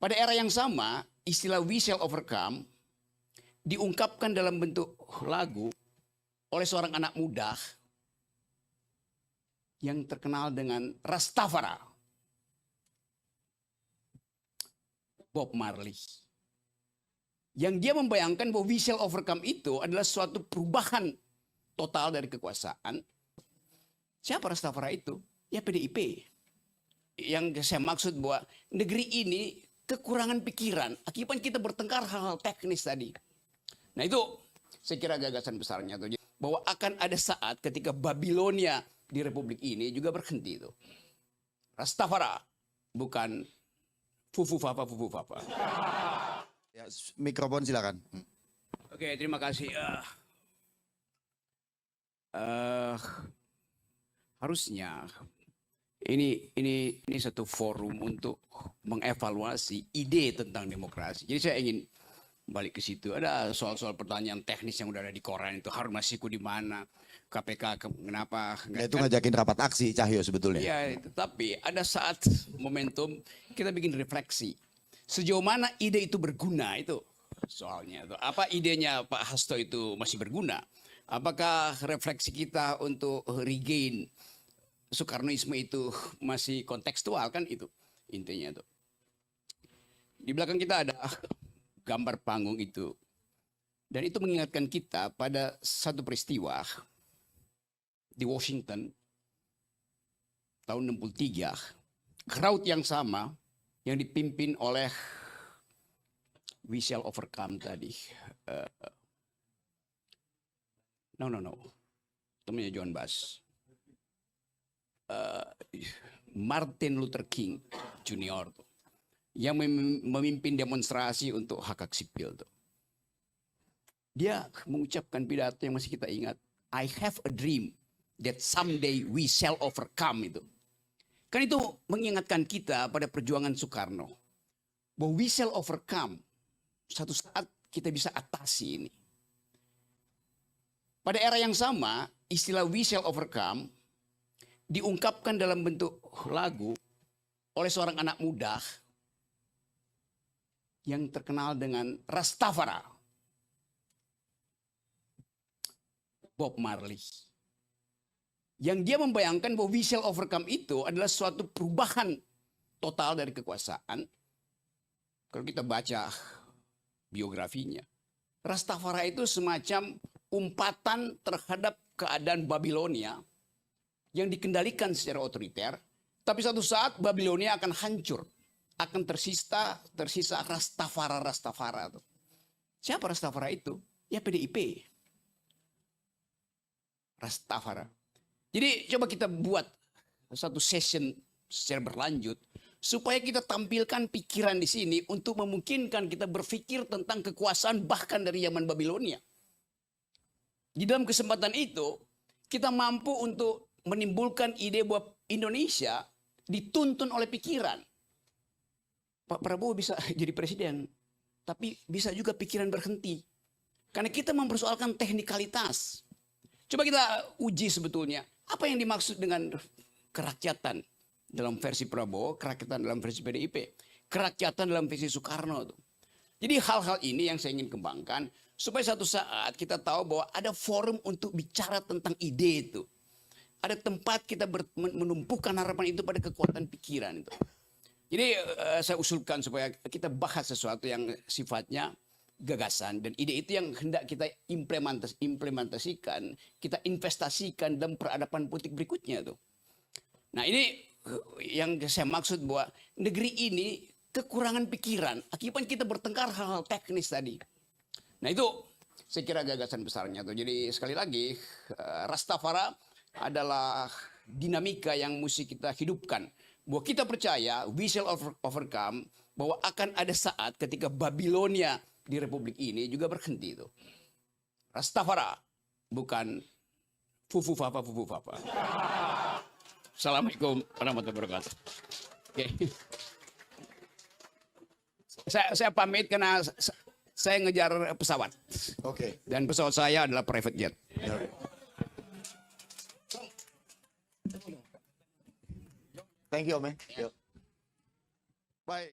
Pada era yang sama, istilah "we shall overcome" diungkapkan dalam bentuk lagu oleh seorang anak muda yang terkenal dengan Rastafari, Bob Marley. Yang dia membayangkan bahwa we shall overcome itu adalah suatu perubahan total dari kekuasaan. Siapa Rastafari itu? Ya PDIP. Yang saya maksud bahwa negeri ini kekurangan pikiran akibat kita bertengkar hal-hal teknis tadi. Nah itu saya kira gagasan besarnya tuh, bahwa akan ada saat ketika Babilonia di Republik ini juga berhenti itu. Rastafari, bukan fufu fapa. Ya, mikrofon silakan. Oke, terima kasih. Harusnya ini satu forum untuk mengevaluasi ide tentang demokrasi. Jadi saya ingin balik ke situ. Ada soal-soal pertanyaan teknis yang udah ada di koran itu. Harun Masiku di mana? KPK kenapa? Ya, itu ngajakin rapat aksi Cahyo sebetulnya. Iya, tapi ada saat momentum kita bikin refleksi. Sejauh mana ide itu berguna itu soalnya. Apa idenya Pak Hasto itu masih berguna? Apakah refleksi kita untuk regain Soekarnoisme itu masih kontekstual, kan itu intinya tuh. Di belakang kita ada gambar panggung itu. Dan itu mengingatkan kita pada satu peristiwa di Washington tahun 63. Crowd yang sama yang dipimpin oleh "we shall overcome" tadi. No. Temannya John Bass. Martin Luther King Junior tuh, yang memimpin demonstrasi untuk hak sipil tuh. Dia mengucapkan pidato yang masih kita ingat. I have a dream that someday we shall overcome itu. Kan itu mengingatkan kita pada perjuangan Soekarno. Bahwa we shall overcome. Satu saat kita bisa atasi ini. Pada era yang sama, istilah "we shall overcome" diungkapkan dalam bentuk lagu oleh seorang anak muda yang terkenal dengan Rastafari, Bob Marley. Yang dia membayangkan bahwa we shall overcome itu adalah suatu perubahan total dari kekuasaan. Kalau kita baca biografinya, Rastafari itu semacam umpatan terhadap keadaan Babilonia yang dikendalikan secara otoriter, tapi suatu saat Babilonia akan hancur, akan tersisa Rastafari. Siapa Rastafari itu? Ya PDIP. Rastafari. Jadi coba kita buat satu session secara berlanjut supaya kita tampilkan pikiran di sini untuk memungkinkan kita berpikir tentang kekuasaan bahkan dari zaman Babilonia. Di dalam kesempatan itu kita mampu untuk menimbulkan ide bahwa Indonesia dituntun oleh pikiran. Pak Prabowo bisa jadi presiden, tapi bisa juga pikiran berhenti. Karena kita mempersoalkan teknikalitas. Coba kita uji sebetulnya, apa yang dimaksud dengan kerakyatan dalam versi Prabowo, kerakyatan dalam versi PDIP, kerakyatan dalam versi Soekarno tuh. Jadi hal-hal ini yang saya ingin kembangkan, supaya satu saat kita tahu bahwa ada forum untuk bicara tentang ide itu. Ada tempat kita menumpukan harapan itu pada kekuatan pikiran itu. Jadi saya usulkan supaya kita bahas sesuatu yang sifatnya gagasan. Dan ide itu yang hendak kita implementasikan, kita investasikan dalam peradaban politik berikutnya tuh. Nah ini yang saya maksud bahwa negeri ini kekurangan pikiran akibat kita bertengkar hal-hal teknis tadi. Nah itu saya kira gagasan besarnya tuh. Jadi sekali lagi Rastafari adalah dinamika yang mesti kita hidupkan. Bahwa kita percaya we shall overcome, bahwa akan ada saat ketika Babilonia di Republik ini juga berhenti itu. Rastafari, bukan fufu fapa. Assalamualaikum warahmatullahi wabarakatuh. Oke. Saya pamit karena saya ngejar pesawat. Oke. Dan pesawat saya adalah private jet. Thank you, Om.